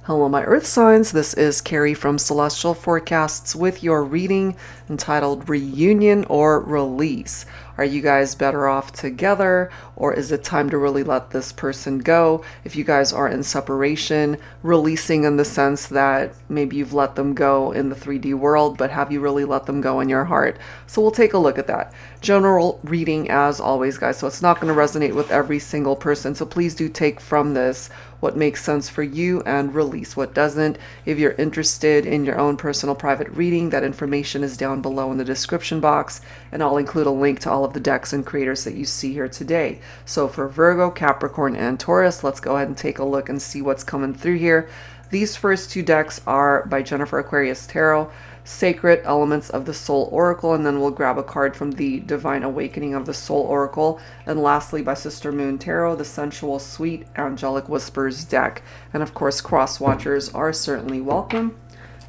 Hello, my Earth signs. This is Carrie from Celestial Forecasts with your reading entitled Reunion or Release. Are you guys better off together, or is it time to really let this person go? If you guys are in separation, releasing in the sense that maybe you've let them go in the 3D world, but have you really let them go in your heart? So we'll take a look at that. General reading as always, guys, so it's not going to resonate with every single person. So please do take from this what makes sense for you and release what doesn't. If you're interested in your own personal private reading, that information is down below in the description box, and I'll include a link to all of the decks and creators that you see here today. So for Virgo, Capricorn, and Taurus, let's go ahead and take a look and see what's coming through here. These first two decks are by Jennifer Aquarius Tarot, Sacred Elements of the Soul Oracle, and then we'll grab a card from the Divine Awakening of the Soul Oracle, and lastly by Sister Moon Tarot, the Sensual Sweet Angelic Whispers deck. And of course, cross watchers are certainly welcome,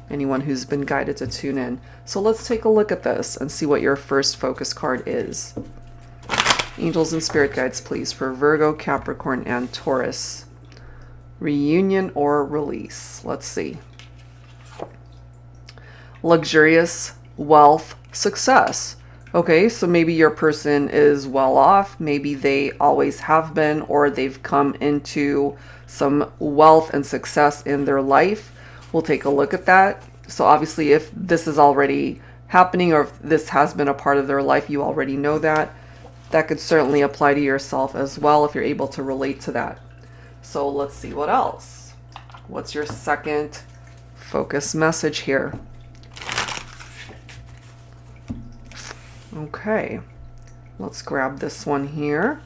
anyone who's been guided to tune in. So let's take a look at this and see what your first focus card is. Angels and spirit guides, please, for Virgo, Capricorn, and Taurus. Reunion or release. Let's see. Luxurious, wealth, success. Okay, so maybe your person is well off, maybe they always have been, or they've come into some wealth and success in their life. We'll take a look at that. So obviously if this is already happening, or if this has been a part of their life, you already know that. That could certainly apply to yourself as well if you're able to relate to that. So let's see what else. What's your second focus message here? Okay, let's grab this one here.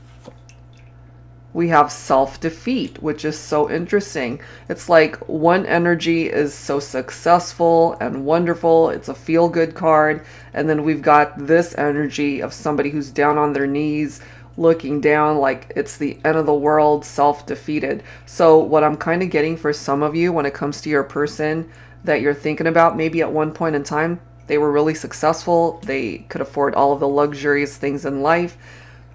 We have self-defeat, which is so interesting. It's like one energy is so successful and wonderful. It's a feel-good card. And then we've got this energy of somebody who's down on their knees, looking down like it's the end of the world, self-defeated. So what I'm kind of getting for some of you when it comes to your person that you're thinking about, maybe at one point in time, they were really successful. They could afford all of the luxurious things in life.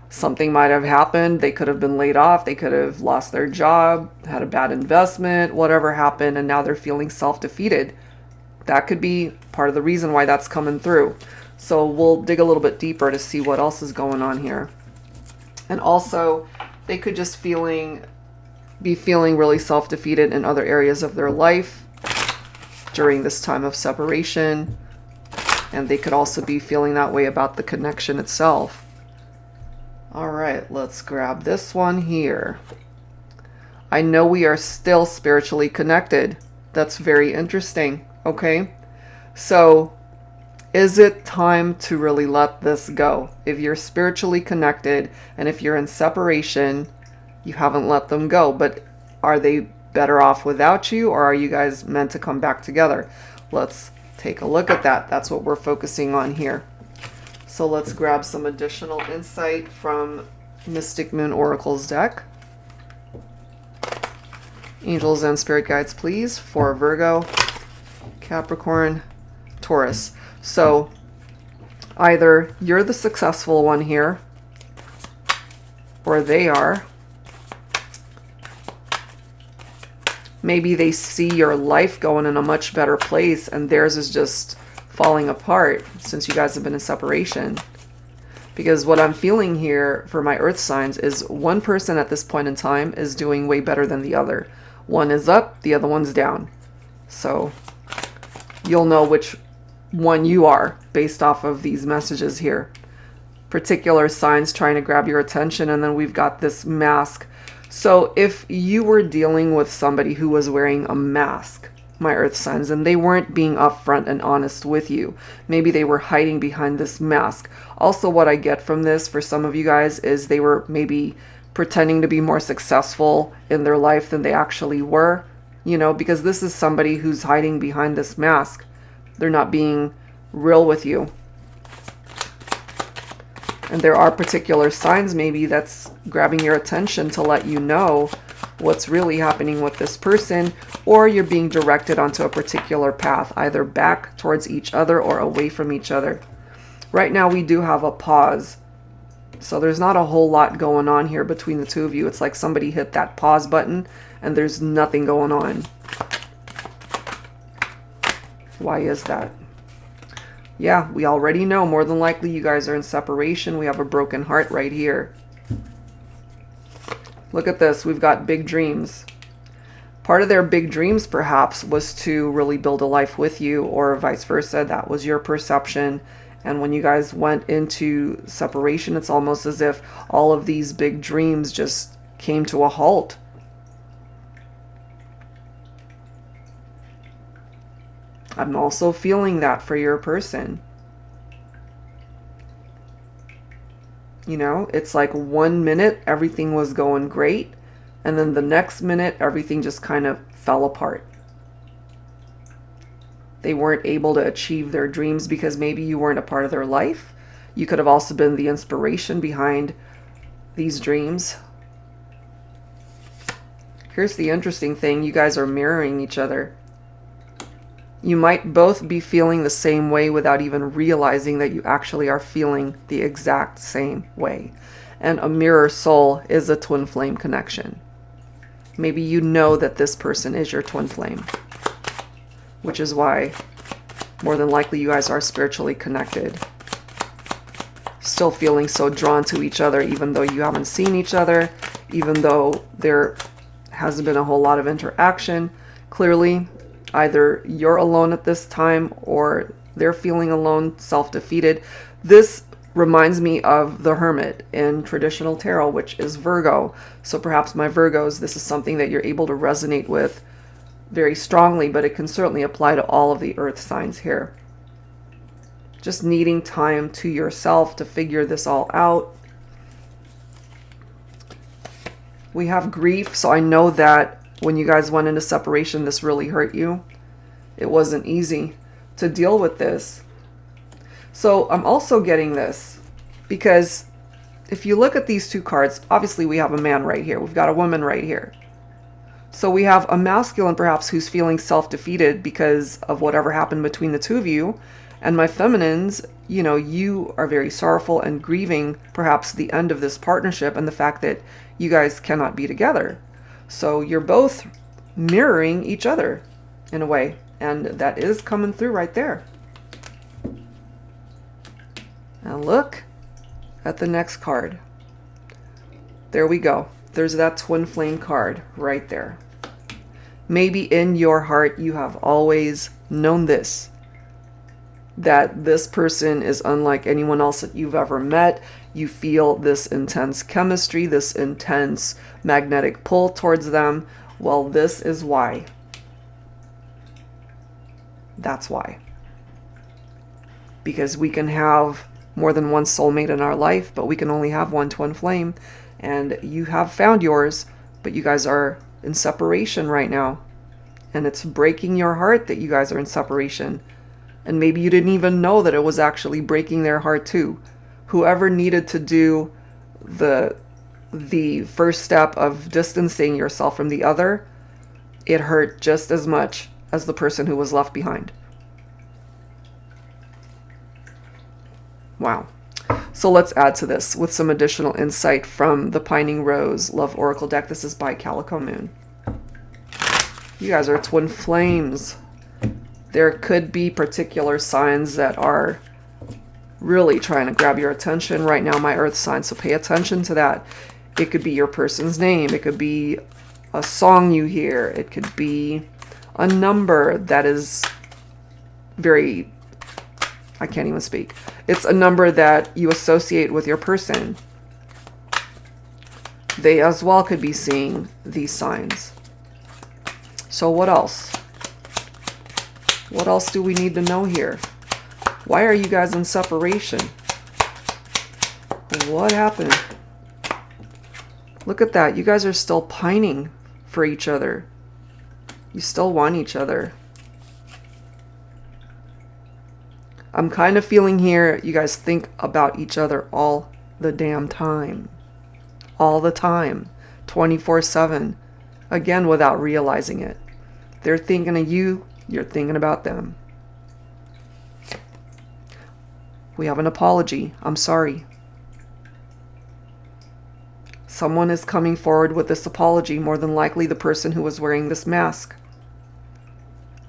Something might have happened. They could have been laid off. They could have lost their job, had a bad investment, whatever happened, and now they're feeling self-defeated. That could be part of the reason why that's coming through. So we'll dig a little bit deeper to see what else is going on here. And also, they could just be feeling really self-defeated in other areas of their life during this time of separation. And they could also be feeling that way about the connection itself. All right, let's grab this one here. I know we are still spiritually connected. That's very interesting. Okay, so is it time to really let this go? If you're spiritually connected and if you're in separation, you haven't let them go, but are they better off without you, or are you guys meant to come back together? Let's take a look at that. That's what we're focusing on here. So let's grab some additional insight from Mystic Moon Oracle's deck. Angels and spirit guides, please, for Virgo, Capricorn, Taurus. So either you're the successful one here, or they are. Maybe they see your life going in a much better place and theirs is just falling apart since you guys have been in separation. Because what I'm feeling here for my earth signs is one person at this point in time is doing way better than the other. One is up, the other one's down. So you'll know which one you are based off of these messages here. Particular signs trying to grab your attention, and then we've got this mask. So if you were dealing with somebody who was wearing a mask, my earth signs, and they weren't being upfront and honest with you, maybe they were hiding behind this mask. Also, what I get from this for some of you guys is they were maybe pretending to be more successful in their life than they actually were, you know, because this is somebody who's hiding behind this mask. They're not being real with you. And there are particular signs maybe that's grabbing your attention to let you know what's really happening with this person, or you're being directed onto a particular path, either back towards each other or away from each other. Right now we do have a pause. So there's not a whole lot going on here between the two of you. It's like somebody hit that pause button and there's nothing going on. Why is that? Yeah, we already know more than likely you guys are in separation. We have a broken heart right here. Look at this. We've got big dreams. Part of their big dreams, perhaps, was to really build a life with you, or vice versa. That was your perception. And when you guys went into separation, it's almost as if all of these big dreams just came to a halt. I'm also feeling that for your person. You know, it's like 1 minute everything was going great, and then the next minute everything just kind of fell apart. They weren't able to achieve their dreams because maybe you weren't a part of their life. You could have also been the inspiration behind these dreams. Here's the interesting thing. You guys are mirroring each other. You might both be feeling the same way without even realizing that you actually are feeling the exact same way. And a mirror soul is a twin flame connection. Maybe you know that this person is your twin flame, which is why more than likely you guys are spiritually connected. Still feeling so drawn to each other even though you haven't seen each other, even though there hasn't been a whole lot of interaction. Clearly, either you're alone at this time or they're feeling alone, self-defeated. This reminds me of the Hermit in traditional tarot, which is Virgo. So perhaps my Virgos, this is something that you're able to resonate with very strongly, but it can certainly apply to all of the earth signs here. Just needing time to yourself to figure this all out. We have grief, so I know that when you guys went into separation, this really hurt you. It wasn't easy to deal with this. So I'm also getting this because if you look at these two cards, obviously we have a man right here. We've got a woman right here. So we have a masculine perhaps who's feeling self-defeated because of whatever happened between the two of you. And my feminines, you know, you are very sorrowful and grieving perhaps the end of this partnership and the fact that you guys cannot be together. So you're both mirroring each other in a way, and that is coming through right there. Now look at the next card. There we go. There's that twin flame card right there. Maybe in your heart you have always known this, that this person is unlike anyone else that you've ever met. You feel this intense chemistry, this intense magnetic pull towards them. Well, this is why. That's why. Because we can have more than one soulmate in our life, but we can only have one twin flame. And you have found yours, but you guys are in separation right now. And it's breaking your heart that you guys are in separation. And maybe you didn't even know that it was actually breaking their heart too. Whoever needed to do the first step of distancing yourself from the other, it hurt just as much as the person who was left behind. Wow. So let's add to this with some additional insight from the Pining Rose Love Oracle deck. This is by Calico Moon. You guys are twin flames. There could be particular signs that are really trying to grab your attention right now, my earth sign. So pay attention to that. It could be your person's name. It could be a song you hear. It could be a number that is very, I can't even speak. It's a number that you associate with your person. They as well could be seeing these signs. So what else? What else do we need to know here? Why are you guys in separation? What happened? Look at that. You guys are still pining for each other. You still want each other. I'm kind of feeling here you guys think about each other all the damn time. All the time. 24/7. Again, without realizing it. They're thinking of you. You're thinking about them. We have an apology. I'm sorry. Someone is coming forward with this apology, more than likely the person who was wearing this mask.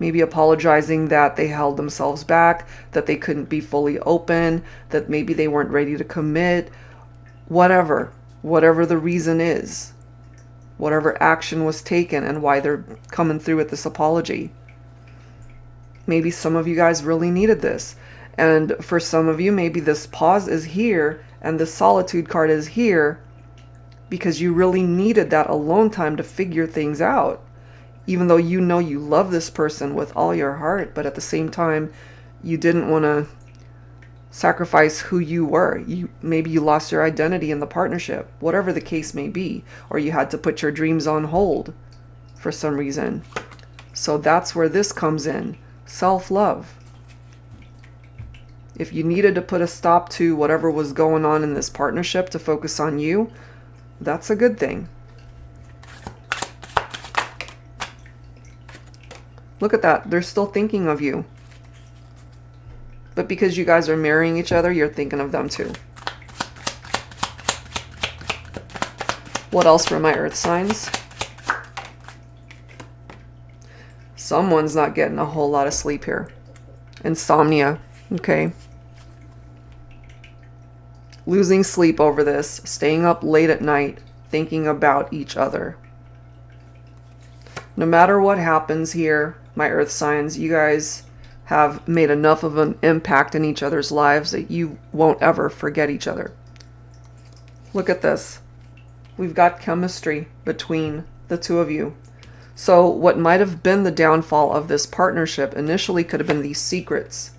Maybe apologizing that they held themselves back, that they couldn't be fully open, that maybe they weren't ready to commit, whatever the reason is, whatever action was taken and why they're coming through with this apology. Maybe some of you guys really needed this. And for some of you, maybe this pause is here and the solitude card is here because you really needed that alone time to figure things out. Even though you know you love this person with all your heart, but at the same time, you didn't want to sacrifice who you were. Maybe you lost your identity in the partnership, whatever the case may be, or you had to put your dreams on hold for some reason. So that's where this comes in, self-love. If you needed to put a stop to whatever was going on in this partnership to focus on you, that's a good thing. Look at that. They're still thinking of you. But because you guys are marrying each other, you're thinking of them too. What else for my earth signs? Someone's not getting a whole lot of sleep here. Insomnia. Okay. Losing sleep over this. Staying up late at night. Thinking about each other. No matter what happens here, my earth signs, you guys have made enough of an impact in each other's lives that you won't ever forget each other. Look at this. We've got chemistry between the two of you. So what might have been the downfall of this partnership initially could have been these secrets.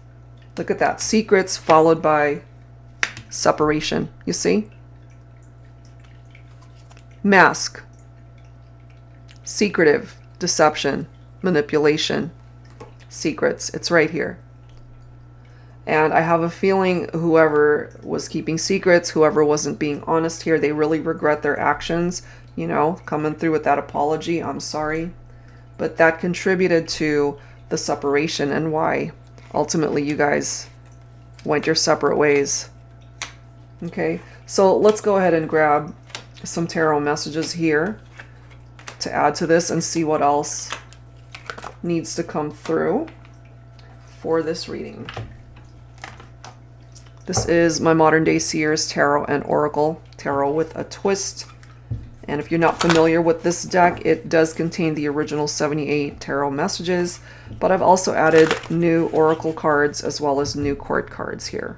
Look at that. Secrets followed by separation. You see? Mask. Secretive. Deception. Manipulation. Secrets. It's right here. And I have a feeling whoever was keeping secrets, whoever wasn't being honest here, they really regret their actions. You know, coming through with that apology. I'm sorry. But that contributed to the separation and why ultimately you guys went your separate ways. Okay, so let's go ahead and grab some tarot messages here to add to this and see what else needs to come through for this reading. This is my Modern Day Seers Tarot and Oracle, tarot with a twist. And if you're not familiar with this deck, it does contain the original 78 tarot messages, but I've also added new oracle cards as well as new court cards here.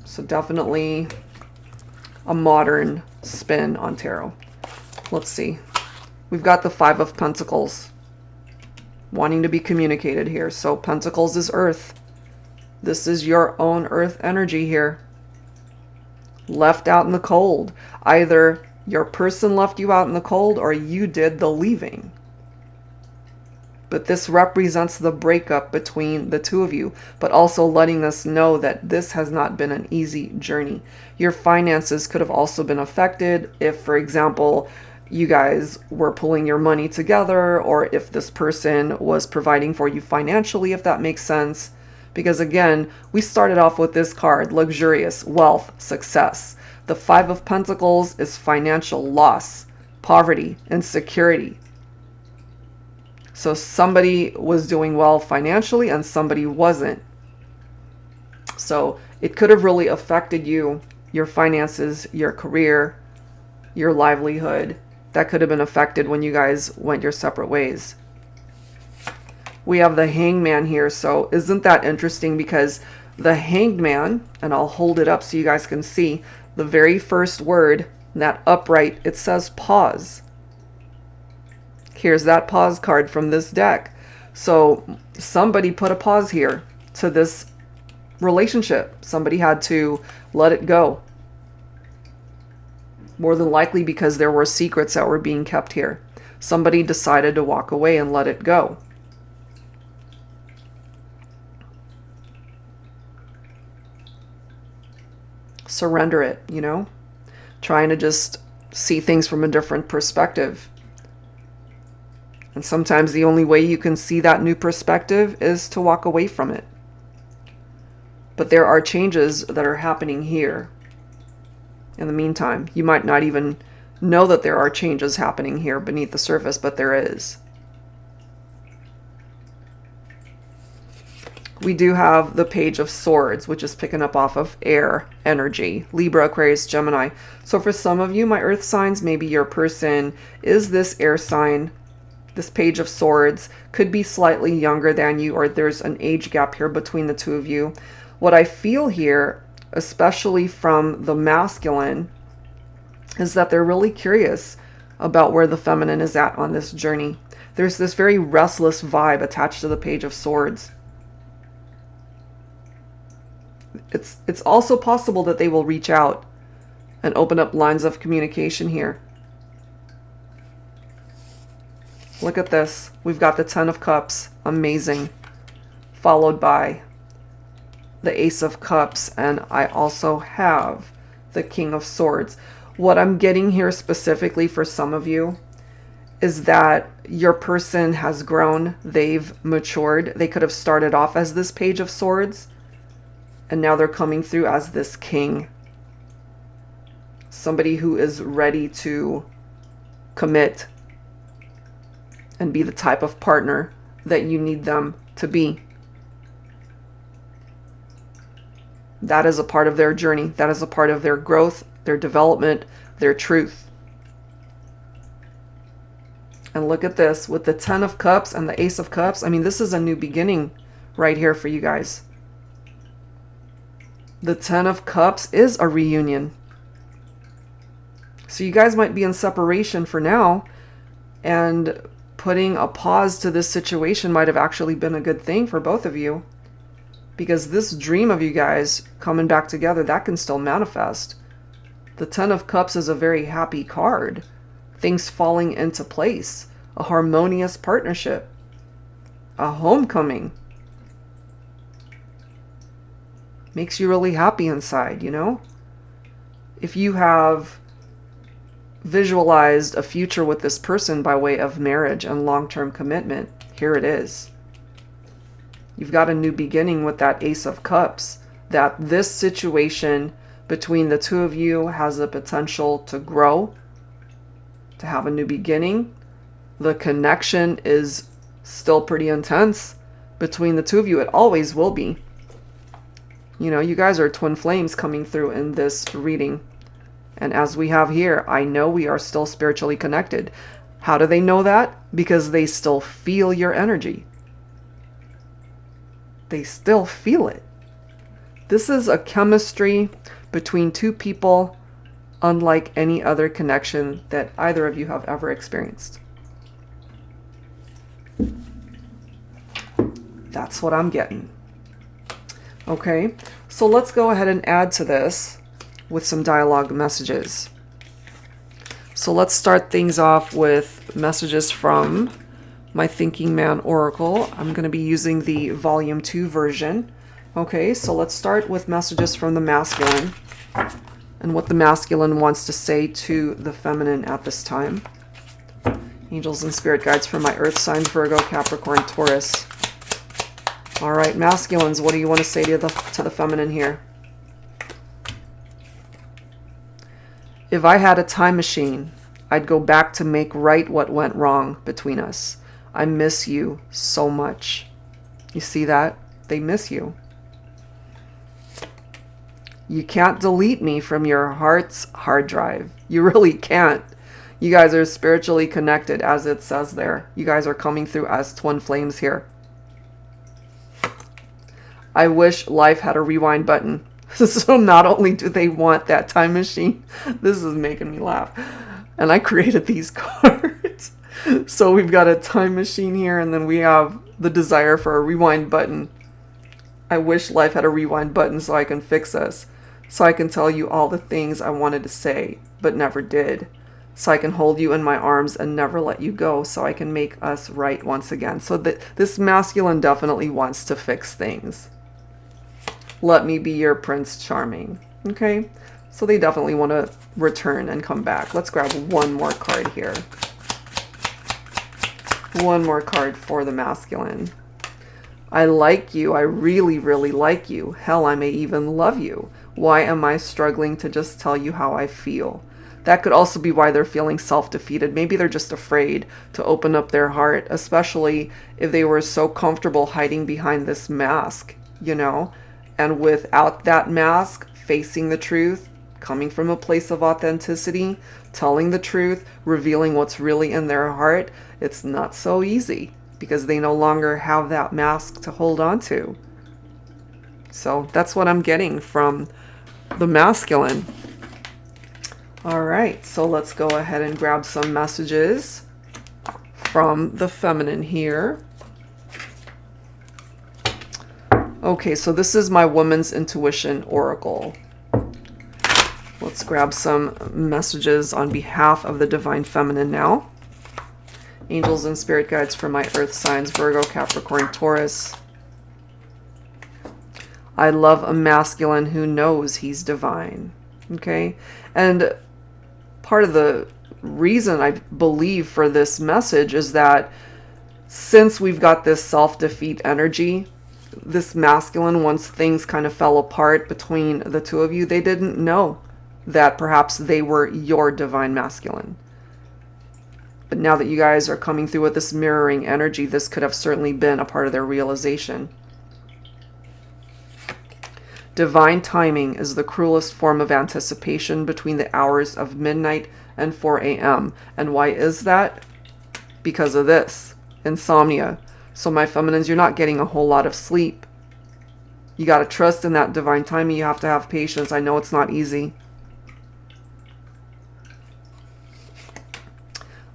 So definitely a modern spin on tarot. Let's see. We've got the Five of Pentacles wanting to be communicated here. So Pentacles is earth. This is your own earth energy here. Left out in the cold. Either your person left you out in the cold or you did the leaving. But this represents the breakup between the two of you, but also letting us know that this has not been an easy journey. Your finances could have also been affected if, for example, you guys were pulling your money together, or if this person was providing for you financially, if that makes sense. Because again, we started off with this card, luxurious, wealth, success. The Five of Pentacles is financial loss, poverty, insecurity. So somebody was doing well financially and somebody wasn't. So it could have really affected you, your finances, your career, your livelihood. That could have been affected when you guys went your separate ways. We have the Hangman here. So isn't that interesting? Because the Hanged Man, and I'll hold it up so you guys can see, the very first word, that upright, it says pause. Here's that pause card from this deck. So somebody put a pause here to this relationship. Somebody had to let it go. More than likely because there were secrets that were being kept here. Somebody decided to walk away and let it go. Surrender it, you know? Trying to just see things from a different perspective. And sometimes the only way you can see that new perspective is to walk away from it. But there are changes that are happening here. In the meantime, you might not even know that there are changes happening here beneath the surface, but there is. We do have the Page of Swords, which is picking up off of air energy, Libra, Aquarius, Gemini. So for some of you, my earth signs, maybe your person is this air sign. This Page of Swords could be slightly younger than you, or there's an age gap here between the two of you. What I feel here, especially from the masculine, is that they're really curious about where the feminine is at on this journey. There's this very restless vibe attached to the Page of Swords. It's also possible that they will reach out and open up lines of communication here. Look at this. We've got the Ten of Cups. Amazing. Followed by the Ace of Cups. And I also have the King of Swords. What I'm getting here specifically for some of you is that your person has grown. They've matured. They could have started off as this Page of Swords, and now they're coming through as this King. Somebody who is ready to commit and be the type of partner that you need them to be. That is a part of their journey. That is a part of their growth, their development, their truth. And look at this with the Ten of Cups and the Ace of Cups. I mean, this is a new beginning right here for you guys. The Ten of Cups is a reunion. So you guys might be in separation for now, and putting a pause to this situation might have actually been a good thing for both of you, because this dream of you guys coming back together, that can still manifest. The Ten of Cups is a very happy card. Things falling into place, a harmonious partnership, a homecoming. Makes you really happy inside, you know? If you have visualized a future with this person by way of marriage and long-term commitment, here it is. You've got a new beginning with that Ace of Cups, that this situation between the two of you has the potential to grow, to have a new beginning. The connection is still pretty intense between the two of you. It always will be. You know, you guys are twin flames coming through in this reading. And as we have here, I know we are still spiritually connected. How do they know that? Because they still feel your energy. They still feel it. This is a chemistry between two people unlike any other connection that either of you have ever experienced. That's what I'm getting. Okay, so let's go ahead and add to this with some dialogue messages. So let's start things off with messages from my Thinking Man Oracle. I'm going to be using the Volume 2 version. Okay, so let's start with messages from the masculine and what the masculine wants to say to the feminine at this time. Angels and spirit guides for my earth signs, Virgo, Capricorn, Taurus. All right, masculines, what do you want to say to the feminine here? If I had a time machine, I'd go back to make right what went wrong between us. I miss you so much. You see that? They miss you. You can't delete me from your heart's hard drive. You really can't. You guys are spiritually connected, as it says there. You guys are coming through as twin flames here. I wish life had a rewind button. So not only do they want that time machine, this is making me laugh. And I created these cards. So we've got a time machine here, and then we have the desire for a rewind button. I wish life had a rewind button so I can fix us. So I can tell you all the things I wanted to say, but never did. So I can hold you in my arms and never let you go, so I can make us right once again. So this masculine definitely wants to fix things. Let me be your Prince Charming. Okay, so they definitely want to return and come back. Let's grab one more card here. One more card for the masculine. I like you. I really, really like you. Hell, I may even love you. Why am I struggling to just tell you how I feel? That could also be why they're feeling self-defeated. Maybe they're just afraid to open up their heart, especially if they were so comfortable hiding behind this mask, you know? And without that mask, facing the truth, coming from a place of authenticity, telling the truth, revealing what's really in their heart, it's not so easy because they no longer have that mask to hold on to. So that's what I'm getting from the masculine. All right, so let's go ahead and grab some messages from the feminine here. Okay, so this is my Woman's Intuition Oracle. Let's grab some messages on behalf of the Divine Feminine now. Angels and spirit guides for my earth signs, Virgo, Capricorn, Taurus. I love a masculine who knows he's divine. Okay? And part of the reason I believe for this message is that since we've got this self-defeat energy, this masculine, once things kind of fell apart between the two of you, they didn't know that perhaps they were your divine masculine. But now that you guys are coming through with this mirroring energy, this could have certainly been a part of their realization. Divine timing is the cruelest form of anticipation between the hours of midnight and 4 a.m. And why is that? Because of this, insomnia. So my feminines, you're not getting a whole lot of sleep. You got to trust in that divine timing. You have to have patience. I know it's not easy.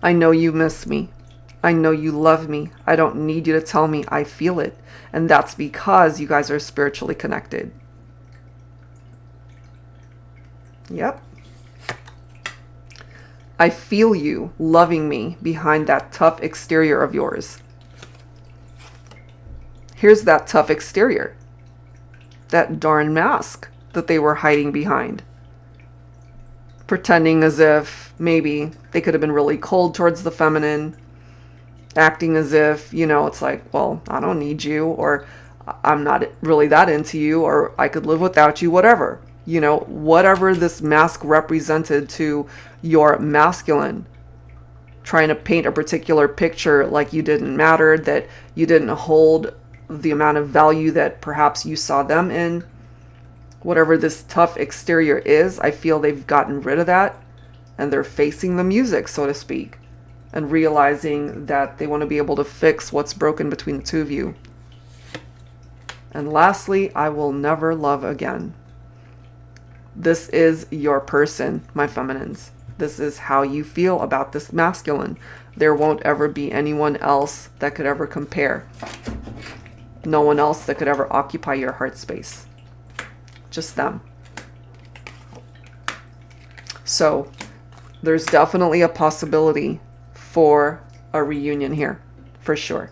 I know you miss me. I know you love me. I don't need you to tell me. I feel it. And that's because you guys are spiritually connected. Yep. I feel you loving me behind that tough exterior of yours. Here's that tough exterior. That darn mask that they were hiding behind. Pretending as if maybe they could have been really cold towards the feminine. Acting as if, you know, it's like, well, I don't need you, or I'm not really that into you, or I could live without you, whatever. You know, whatever this mask represented to your masculine. Trying to paint a particular picture like you didn't matter, that you didn't hold the amount of value that perhaps you saw them in. Whatever this tough exterior is, I feel they've gotten rid of that and they're facing the music, so to speak, and realizing that they want to be able to fix what's broken between the two of you. And lastly, I will never love again. This is your person, my feminines. This is how you feel about this masculine. There won't ever be anyone else that could ever compare. No one else that could ever occupy your heart space. Just them. So there's definitely a possibility for a reunion here, for sure.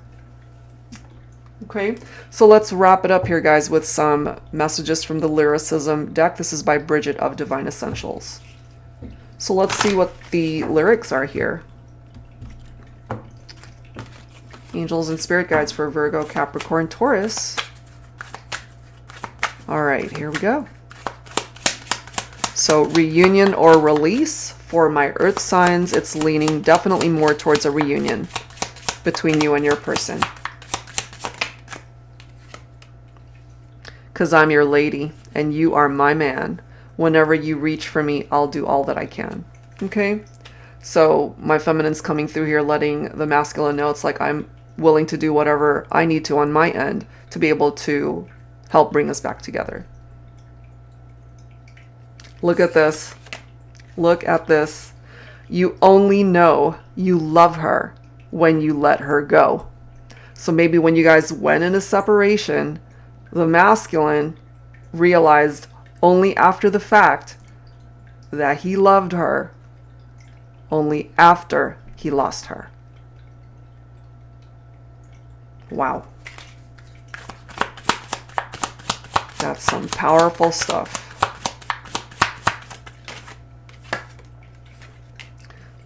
Okay, so let's wrap it up here, guys, with some messages from the Lyricism deck. This is by Bridget of Divine Essentials. So let's see what the lyrics are here. Angels and spirit guides for Virgo, Capricorn, Taurus. All right, here we go. So reunion or release for my earth signs, it's leaning definitely more towards a reunion between you and your person. Because I'm your lady and you are my man. Whenever you reach for me, I'll do all that I can. Okay? So my feminine's coming through here, letting the masculine know it's like I'm willing to do whatever I need to on my end to be able to help bring us back together. Look at this. Look at this. You only know you love her when you let her go. So maybe when you guys went into separation, the masculine realized only after the fact that he loved her only after he lost her. Wow. That's some powerful stuff.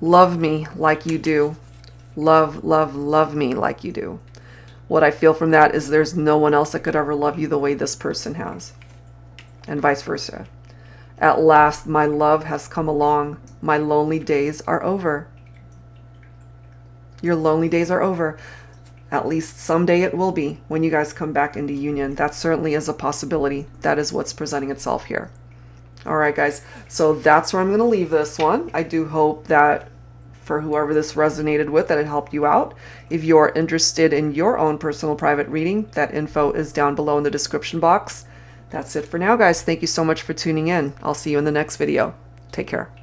Love me like you do. Love, love, love me like you do. What I feel from that is there's no one else that could ever love you the way this person has. And vice versa. At last, my love has come along. My lonely days are over. Your lonely days are over. At least someday it will be when you guys come back into union. That certainly is a possibility. That is what's presenting itself here. All right, guys. So that's where I'm going to leave this one. I do hope that for whoever this resonated with, that it helped you out. If you're interested in your own personal private reading, that info is down below in the description box. That's it for now, guys. Thank you so much for tuning in. I'll see you in the next video. Take care.